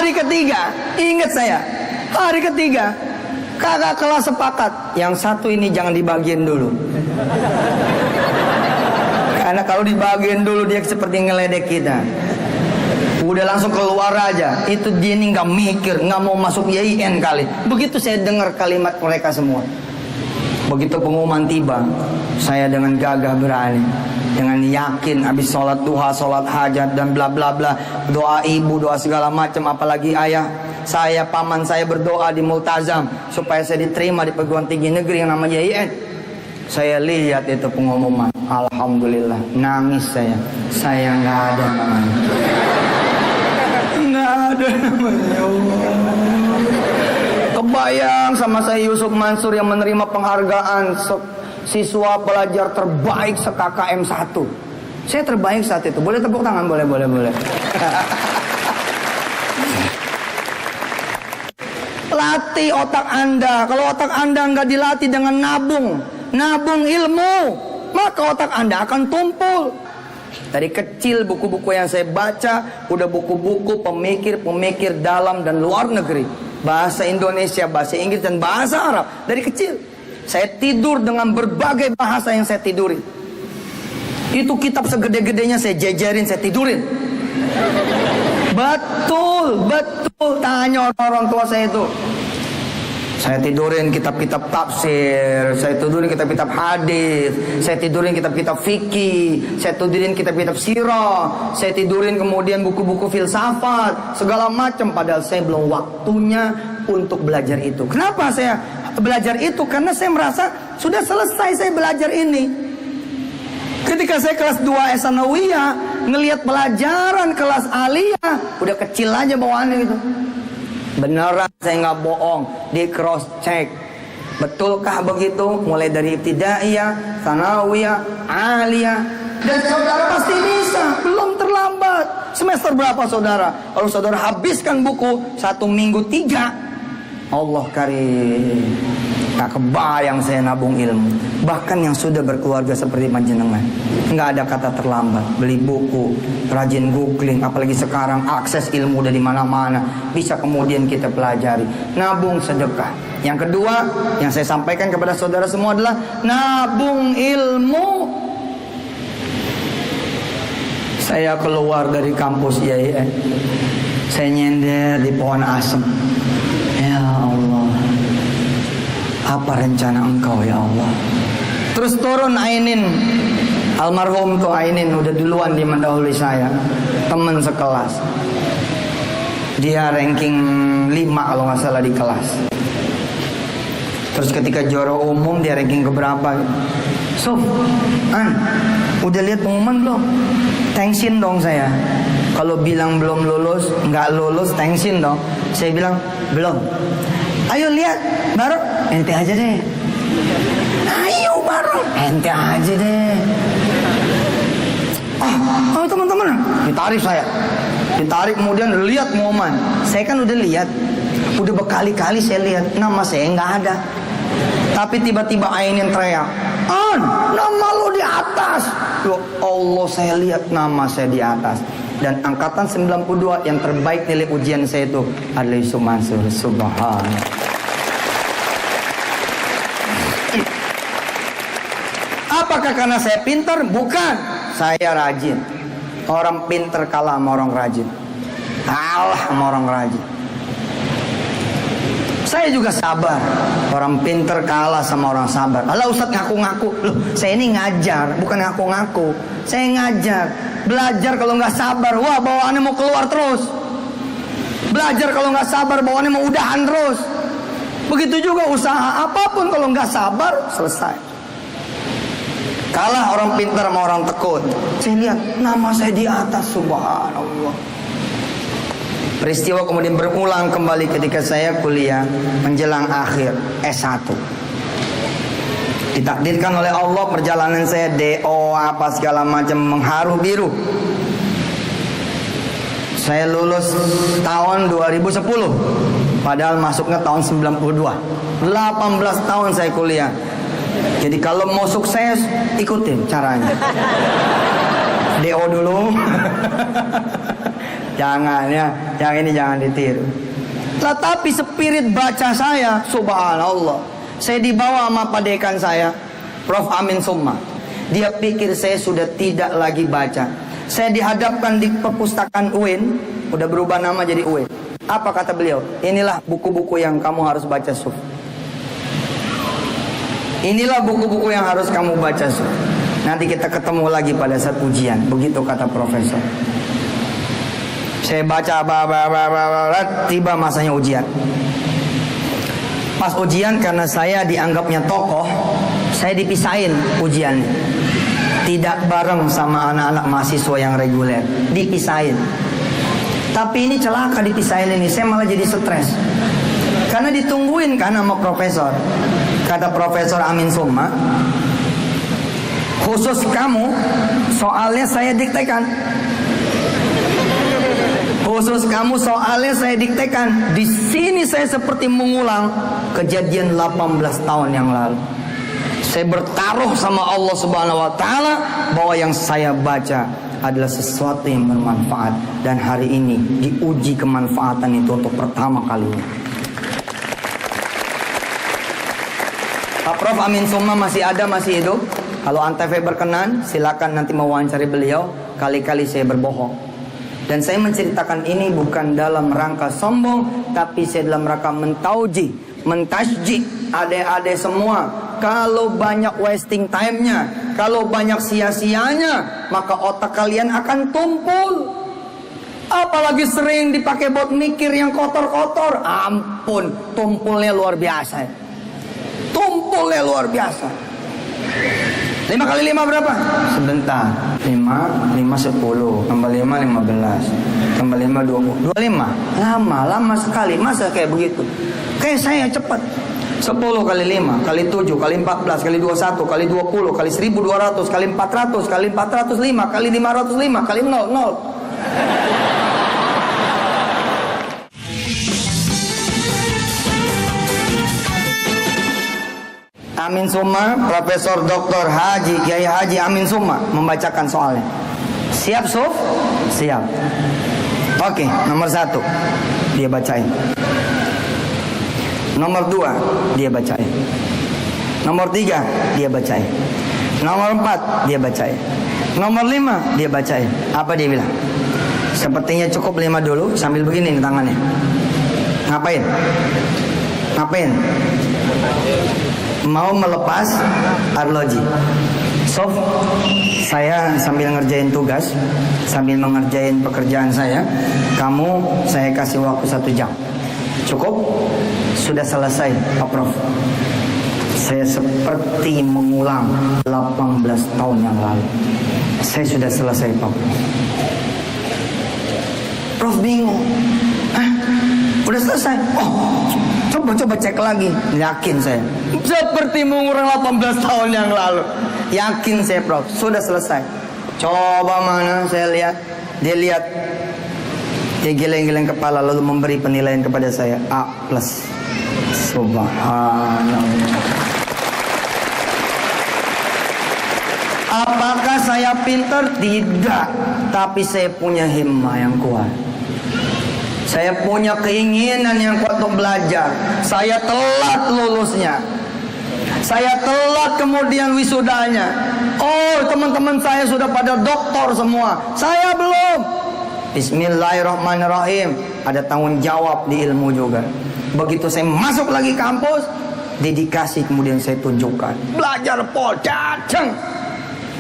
Hari ketiga, ingat saya, hari ketiga kakak kelas sepakat, yang satu ini jangan dibagiin dulu. Karena kalau dibagiin dulu dia seperti ngeledek kita. Udah langsung keluar aja. Itu dia ini nggak mikir, nggak mau masuk YIN kali. Begitu saya dengar kalimat mereka semua. Begitu pengumuman tiba, saya dengan gagah berani, dengan yakin habis sholat duha, sholat hajat dan bla bla bla, doa ibu, doa segala macam, apalagi ayah saya, paman saya berdoa di multazam supaya saya diterima di perguruan tinggi negeri yang namanya YIN. Saya lihat itu pengumuman, alhamdulillah, nangis saya nggak ada namanya. Nggak ada namanya, ya Allah. Kebayang sama saya Yusuf Mansur yang menerima penghargaan siswa pelajar terbaik se-KKM 1. Saya terbaik saat itu. Boleh tepuk tangan? Boleh. Latih otak Anda. Kalau otak Anda nggak dilatih dengan nabung ilmu, maka otak Anda akan tumpul. Dari kecil buku-buku yang saya baca udah buku-buku pemikir dalam dan luar negeri, bahasa Indonesia, bahasa Inggris dan bahasa Arab. Dari kecil saya tidur dengan berbagai bahasa yang saya tidurin. Itu kitab segede-gedenya saya jejerin, saya tidurin. Betul. Tanya orang tua saya itu. Saya tidurin kitab-kitab tafsir, saya tidurin kitab-kitab hadis, saya tidurin kitab-kitab fikih, saya tidurin kitab-kitab sirah, saya tidurin kemudian buku-buku filsafat, segala macam. Padahal saya belum waktunya untuk belajar itu. Kenapa saya belajar itu? Karena saya merasa sudah selesai saya belajar ini. Ketika saya kelas 2 Sanawiyah, ngelihat pelajaran kelas aliyah, udah kecil aja bawaannya gitu. Beneran saya nggak bohong, di cross check. Betulkah begitu? Mulai dari ibtidaiyah, sanawiyah, aliyah. Dan saudara pasti bisa, belum terlambat. Semester berapa saudara? Kalau saudara habiskan buku 1 minggu 3, Allah karim. Tak kebayang saya nabung ilmu. Bahkan yang sudah berkeluarga seperti panjenengan, nggak ada kata terlambat. Beli buku, rajin googling, apalagi sekarang akses ilmu dari mana-mana, bisa kemudian kita pelajari. Nabung sedekah. Yang kedua yang saya sampaikan kepada saudara semua adalah nabung ilmu. Saya keluar dari kampus YIN, saya nyender di pohon asem. Ya Allah, apa rencana engkau ya Allah? Terus turun Ainin, almarhum tuh Ainin udah duluan dia mendahului saya, teman sekelas. Dia ranking 5 kalau nggak salah di kelas. Terus ketika juara umum dia ranking keberapa? Sof, udah lihat pengumuman belum? Thanksin dong saya. Kalau bilang belum lulus, nggak lulus, thanksin dong. Saya bilang belum. Ayo lihat, baru ente aja deh. Ayo baru ente aja deh. Oh teman-teman, ditarik saya. Ditarik kemudian lihat pengumuman. Saya kan udah lihat, udah berkali-kali saya lihat, nama saya nggak ada. Tapi tiba-tiba Ainin teriak, nama lo di atas. Loh, Allah, saya lihat nama saya di atas. Dan angkatan 92 yang terbaik nilai ujian saya itu adalah Yusuf Mansur. Subhanallah. Apakah karena saya pintar? Bukan. Saya rajin. Orang pintar kalah sama orang rajin. Kalah sama orang rajin. Saya juga sabar. Orang pintar kalah sama orang sabar. Alah Ustaz ngaku-ngaku. Loh, saya ini ngajar, bukan ngaku-ngaku. Saya ngajar. Belajar kalau nggak sabar, wah bawaannya mau keluar terus. Belajar kalau nggak sabar, bawaannya mau udahan terus. Begitu juga usaha apapun kalau nggak sabar, selesai. Kalah orang pintar sama orang tekun. Saya lihat nama saya di atas, subhanallah. Peristiwa kemudian berulang kembali ketika saya kuliah menjelang akhir S1. Ditakdirkan oleh Allah perjalanan saya DO apa segala macam mengharu biru. Saya lulus tahun 2010, padahal masuknya tahun 92. 18 tahun saya kuliah. Jadi kalau mau sukses ikutin caranya. DO dulu. Jangan ya, yang ini jangan ditiru. Lah tapi spirit baca saya, subhanallah. Saya dibawa sama Pak Dekan saya, Prof. Amin Summa. Dia pikir saya sudah tidak lagi baca. Saya dihadapkan di perpustakaan UIN, udah berubah nama jadi UIN. Apa kata beliau? Inilah buku-buku yang kamu harus baca, Suf. Inilah buku-buku yang harus kamu baca, Suf. Nanti kita ketemu lagi pada saat ujian. Begitu kata profesor. Saya baca, tiba masanya ujian. Pas ujian, karena saya dianggapnya tokoh, saya dipisahin ujiannya. Tidak bareng sama anak-anak mahasiswa yang reguler, dipisahin. Tapi ini celaka dipisahin ini, saya malah jadi stres. Karena ditungguin kan sama profesor. Kata Profesor Amin Summa, khusus kamu, soalnya saya diktekan. Khusus kamu soalnya saya diktekan. Di sini saya seperti mengulang kejadian 18 tahun yang lalu. Saya bertaruh sama Allah Subhanahu wa taala bahwa yang saya baca adalah sesuatu yang bermanfaat, dan hari ini diuji kemanfaatan itu untuk pertama kalinya. Pak Prof. Amin Summa masih ada, masih hidup. Kalau Antv berkenan, silakan nanti mewawancari beliau. Kali-kali saya berbohong. Dan saya menceritakan ini bukan dalam rangka sombong, tapi saya dalam rangka mentauji, mentasjid adik-adik semua. Kalau banyak wasting time-nya, kalau banyak sia-sianya, maka otak kalian akan tumpul. Apalagi sering dipakai buat mikir yang kotor-kotor. Ampun, tumpulnya luar biasa. Tumpulnya luar biasa. 5 kali 5 berapa? Sebentar. 5 10. Tambah 5 15. Tambah 5 20. 25. Lama sekali. Masa kayak begitu? Kayak saya cepat. 10 kali 5 kali 7 kali 14 kali 21 kali 20 kali 1200 kali 400 kali 405 kali 505 kali 0. Amin Summa, Profesor Dr. Haji Kiai Haji Amin Summa membacakan soalnya. Siap, Suf? Siap. Oke, nomor 1 dia bacain. Nomor 2 dia bacain. Nomor 3 dia bacain. Nomor 4 dia bacain. Nomor 5 dia bacain. Apa dia bilang? Sepertinya cukup 5 dulu sambil begini nih tangannya. Ngapain? Mau melepas arloji. Sof, saya sambil ngerjain tugas, sambil mengerjain pekerjaan saya. Saya kasih waktu 1 jam. Cukup? Sudah selesai, Pak Prof. Saya seperti mengulang 18 tahun yang lalu. Saya sudah selesai, Pak Prof bingung. Hah? Udah selesai? Oh, coba cek lagi. Yakin saya, seperti mengulang 18 tahun yang lalu. Yakin saya, Prof, sudah selesai. Coba mana saya lihat. Dia lihat, dia geleng-geleng kepala lalu memberi penilaian kepada saya A+. Subhanallah. Apakah saya pintar? Tidak. Tapi saya punya himmah yang kuat. Saya punya keinginan yang kuat untuk belajar. Saya telat lulusnya. Saya telat kemudian wisudanya. Oh, teman-teman saya sudah pada doktor semua. Saya belum. Bismillahirrahmanirrahim. Ada tanggung jawab di ilmu juga. Begitu saya masuk lagi kampus, dedikasi kemudian saya tunjukkan. Belajar datang.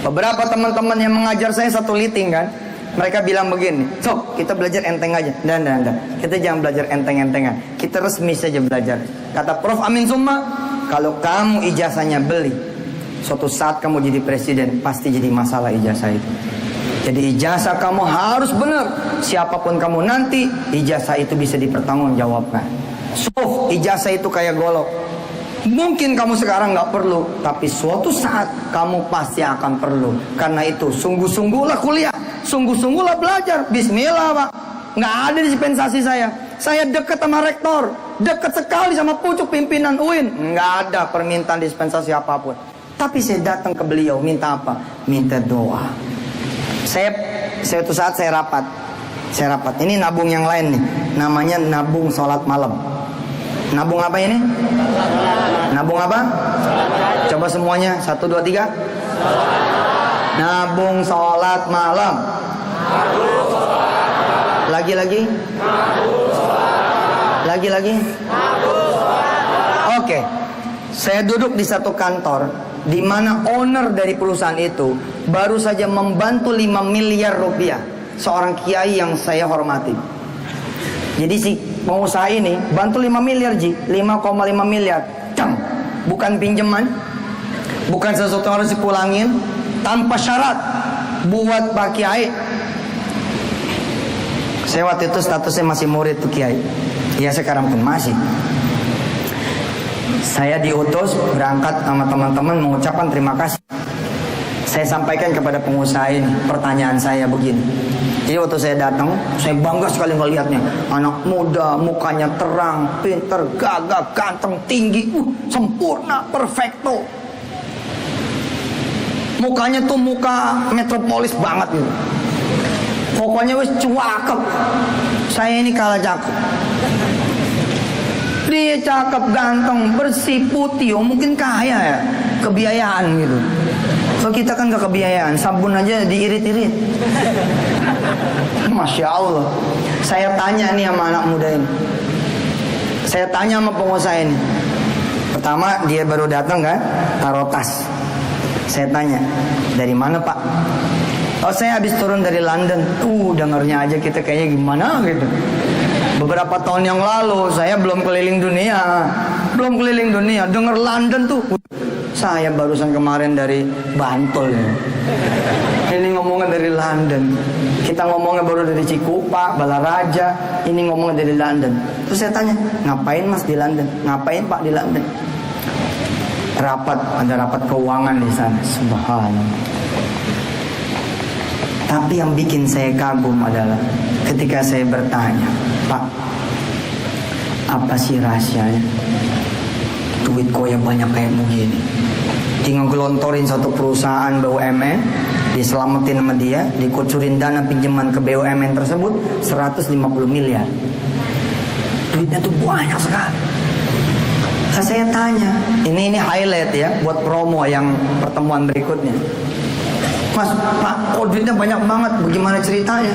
Beberapa teman-teman yang mengajar saya satu liting kan, mereka bilang begini, "Sok, kita belajar enteng aja." Dan. Kita jangan belajar enteng-entengan. Kita resmi saja belajar. Kata Prof. Amin Summa, kalau kamu ijazahnya beli, suatu saat kamu jadi presiden, pasti jadi masalah ijazah itu. Jadi ijazah kamu harus benar. Siapapun kamu nanti, ijazah itu bisa dipertanggungjawabkan. Suf, ijazah itu kayak golok. Mungkin kamu sekarang nggak perlu, tapi suatu saat kamu pasti akan perlu. Karena itu, sungguh-sungguhlah kuliah, sungguh-sungguhlah belajar. Bismillah, Pak. Nggak ada dispensasi saya. Saya dekat sama rektor, dekat sekali sama pucuk pimpinan UIN. Nggak ada permintaan dispensasi apapun. Tapi saya datang ke beliau, minta apa? Minta doa. Suatu saat saya rapat. Saya rapat. Ini nabung yang lain nih. Namanya nabung sholat malam. Nabung apa ini? Nabung apa? Coba semuanya. 1, 2, 3. Nabung sholat malam. Lagi-lagi. Lagi-lagi. Oke. Saya duduk di satu kantor di mana owner dari perusahaan itu baru saja membantu 5 miliar rupiah seorang kiai yang saya hormati. Jadi si pengusaha ini bantu 5 miliar Ji, 5,5 miliar. Cang. Bukan pinjaman, bukan sesuatu yang harus dipulangin, tanpa syarat, buat Pak Kiai. Saya waktu itu statusnya masih murid tuh Kiai. Ya sekarang pun masih. Saya diutus berangkat sama teman-teman mengucapkan terima kasih. Saya sampaikan kepada pengusaha ini, pertanyaan saya begini. Jadi waktu saya datang, saya bangga sekali melihatnya. Anak muda, mukanya terang, pinter, gagah, ganteng, tinggi, sempurna, perfecto. Mukanya tuh muka metropolis banget gitu. Pokoknya wis cakep. Saya ini kalah cakep. Dia cakep, ganteng, bersih, putih, mungkin kaya ya, kebiayaan gitu. Kalau kita kan gak kebiayaan, sabun aja diirit-irit. Masya Allah. Saya tanya nih sama anak muda ini. Saya tanya sama pengusaha ini. Pertama dia baru datang kan, taruh tas. Saya tanya, dari mana Pak? Oh saya habis turun dari London. Dengarnya aja kita kayaknya gimana gitu. Beberapa tahun yang lalu saya belum keliling dunia. Dengar London tuh. Saya barusan kemarin dari Bantul ya. Ini ngomongnya dari London. Kita ngomongnya baru dari Cikupa, Balaraja. Ini ngomongnya dari London. Terus saya tanya, ngapain Mas di London? Ngapain Pak di London? Ada rapat keuangan di sana. Subhanallah. Tapi yang bikin saya kagum adalah ketika saya bertanya, Pak, apa sih rahasianya? Duit kok yang banyak kayak begini. Tinggal gelontorin satu perusahaan BUMN, diselamatin sama dia, dikucurin dana pinjaman ke BUMN tersebut 150 miliar. Duitnya tuh banyak sekali. Nah, saya tanya, ini highlight ya buat promo yang pertemuan berikutnya. Mas, Pak, kok duitnya banyak banget, bagaimana ceritanya?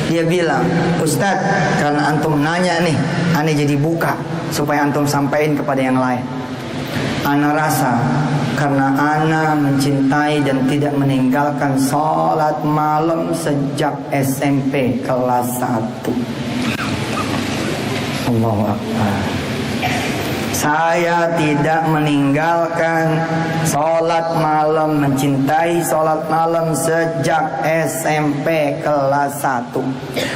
Dia bilang, Ustadz, karena antum nanya nih, aneh jadi buka supaya antum sampaikan kepada yang lain. Ana rasa karena ana mencintai dan tidak meninggalkan sholat malam sejak SMP kelas 1. Allahu Akbar. Saya tidak meninggalkan sholat malam, mencintai sholat malam sejak SMP kelas 1.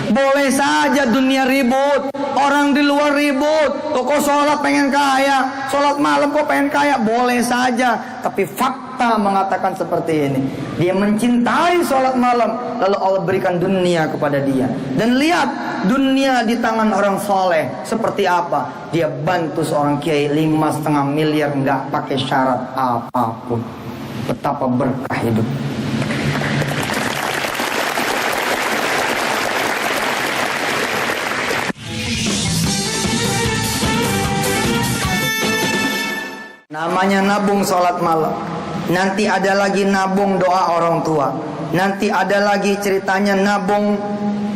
Boleh saja dunia ribut, orang di luar ribut, kok sholat pengen kaya, sholat malam kok pengen kaya, boleh saja. Tapi fakta mengatakan seperti ini. Dia mencintai sholat malam, lalu Allah berikan dunia kepada dia. Dan lihat dunia di tangan orang soleh seperti apa. Dia bantu seorang kiai 5,5 miliar nggak pakai syarat apapun. Betapa berkah hidup. Namanya nabung sholat malam. Nanti ada lagi nabung doa orang tua. Nanti ada lagi ceritanya nabung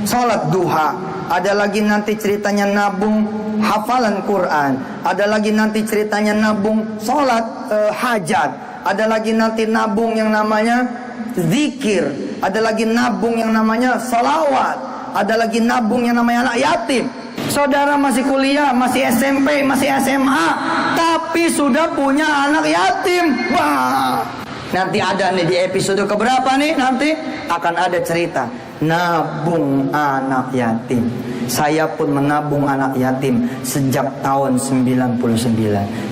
sholat duha. Ada lagi nanti ceritanya nabung hafalan Quran. Ada lagi nanti ceritanya nabung sholat hajat. Ada lagi nanti nabung yang namanya zikir. Ada lagi nabung yang namanya salawat. Ada lagi nabung yang namanya anak yatim. Saudara masih kuliah, masih SMP, masih SMA, tapi sudah punya anak yatim. Wah, nanti ada nih di episode keberapa nih, nanti akan ada cerita nabung anak yatim. Saya pun menabung anak yatim sejak tahun 99.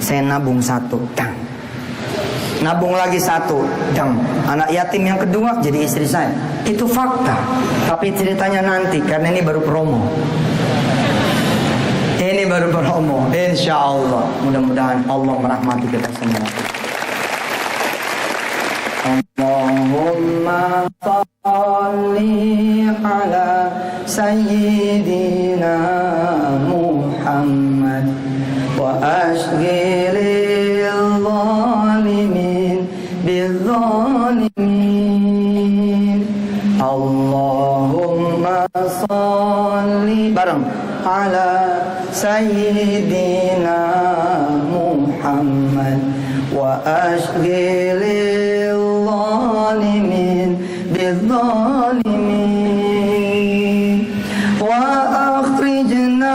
Saya nabung 1, dang. Nabung lagi 1, dang. Anak yatim yang kedua jadi istri saya. Itu fakta. Tapi ceritanya nanti, karena ini baru promo. Ini baru promo, insya Allah. Mudah-mudahan Allah merahmati kita semua. Allahumma salli ala sayyidina Muhammad wa ashghilil zalimin bizzalimin. Allahumma salli bareng ala sayyidina Muhammad wa ashghilil zalimin bizzalimin wa akhrijna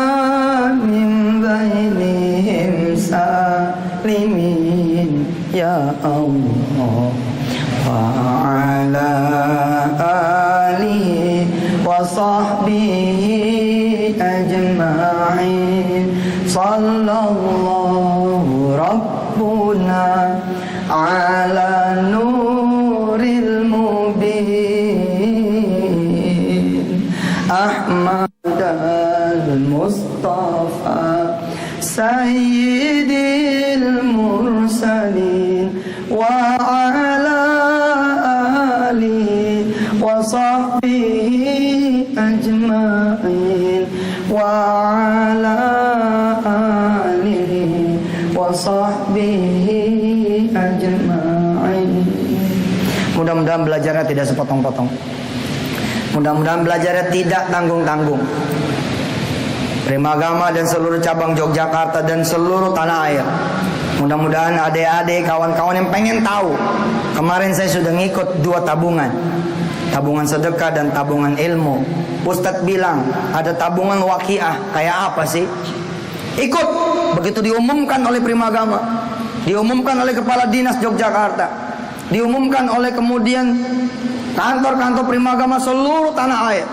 min bainihim salimin ya Allah wa ala alihi wa sahbihi ajma'in. Sallallahu rabbuna ala nuril mubin Ahmad al-Mustafa sayyidil mursalin wa ala alihi wa sahbihi ajma'in wa ala alihi wa sahbihi ajma'in. Mudah-mudahan belajarnya tidak sepotong-potong. Mudah-mudahan belajarnya tidak tanggung-tanggung. Prima Agama dan seluruh cabang Yogyakarta dan seluruh tanah air. Mudah-mudahan adik-adik, kawan-kawan yang pengen tahu. Kemarin saya sudah ngikut 2 tabungan. Tabungan sedekah dan tabungan ilmu. Ustadz bilang ada tabungan waqiah. Kayak apa sih? Ikut. Begitu diumumkan oleh Prima Agama, diumumkan oleh Kepala Dinas Yogyakarta, diumumkan oleh kemudian kantor-kantor Prima Agama seluruh tanah air,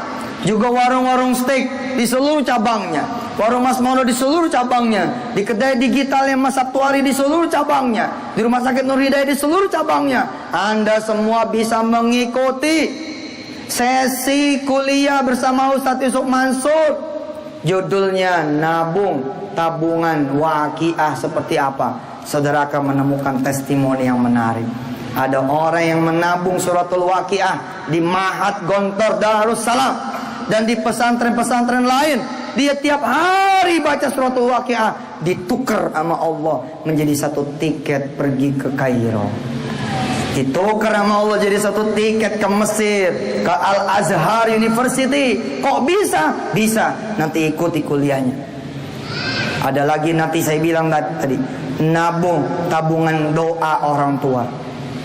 juga warung-warung steak di seluruh cabangnya, warung Mas Mono di seluruh cabangnya, di kedai digitalnya Mas Sabtuari di seluruh cabangnya, di Rumah Sakit Nur Hidayah di seluruh cabangnya. Anda semua bisa mengikuti sesi kuliah bersama Ustadz Yusuf Mansur. Judulnya nabung tabungan waqiah seperti apa? Saudara akan menemukan testimoni yang menarik. Ada orang yang menabung suratul waqiah di Mahat Gontor Darussalam dan di pesantren-pesantren lain. Dia tiap hari baca suratul waqiah, ditukar sama Allah menjadi 1 tiket pergi ke Kairo. Ditukar sama Allah jadi 1 tiket ke Mesir, ke Al-Azhar University. Kok bisa? Bisa. Nanti ikuti kuliahnya. Ada lagi nanti saya bilang tadi, nabung tabungan doa orang tua.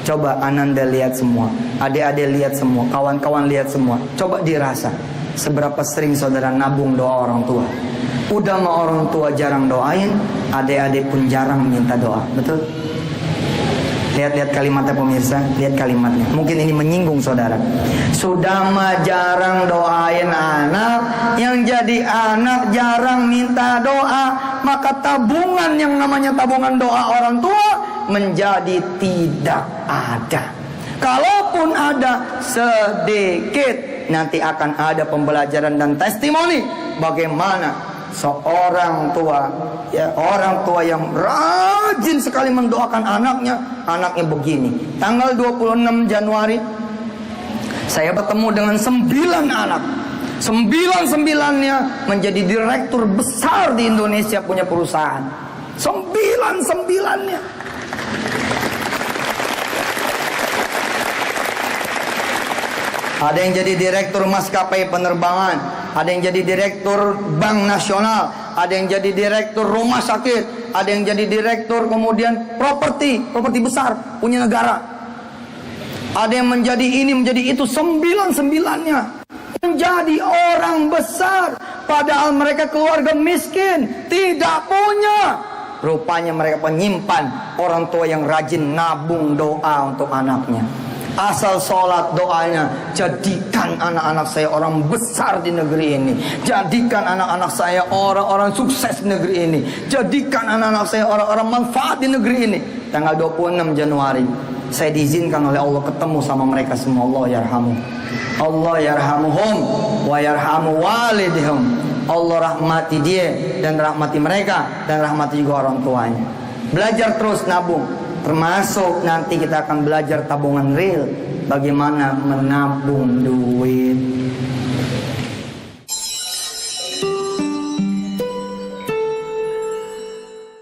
Coba Ananda lihat semua, adik-adik lihat semua, kawan-kawan lihat semua. Coba dirasa seberapa sering saudara nabung doa orang tua. Udah sama orang tua jarang doain, adik-adik pun jarang minta doa. Betul? Lihat-lihat kalimatnya pemirsa, lihat kalimatnya. Mungkin ini menyinggung saudara. Sudah mah jarang doain anak, yang jadi anak jarang minta doa, maka tabungan yang namanya tabungan doa orang tua menjadi tidak ada. Kalaupun ada sedikit, nanti akan ada pembelajaran dan testimoni bagaimana seorang tua, ya, orang tua yang rajin sekali mendoakan anaknya. Anaknya begini. Tanggal 26 Januari saya bertemu dengan 9 anak. 9-9-nya menjadi direktur besar di Indonesia punya perusahaan. 9-9-nya. Ada yang jadi direktur maskapai penerbangan, ada yang jadi direktur Bank Nasional, ada yang jadi direktur rumah sakit, ada yang jadi direktur kemudian properti besar punya negara. Ada yang menjadi ini, menjadi itu. 9-9-nya menjadi orang besar, padahal mereka keluarga miskin, tidak punya. Rupanya mereka penyimpan orang tua yang rajin nabung doa untuk anaknya. Asal sholat doanya, jadikan anak-anak saya orang besar di negeri ini, jadikan anak-anak saya orang-orang sukses di negeri ini, jadikan anak-anak saya orang-orang manfaat di negeri ini. Tanggal 26 Januari saya diizinkan oleh Allah ketemu sama mereka semua. Allah yarhamu, Allah yarhamuhum wa yarhamu walidihum. Allah rahmati dia dan rahmati mereka, dan rahmati juga orang tuanya. Belajar terus nabung. Termasuk nanti kita akan belajar tabungan real, bagaimana menabung duit.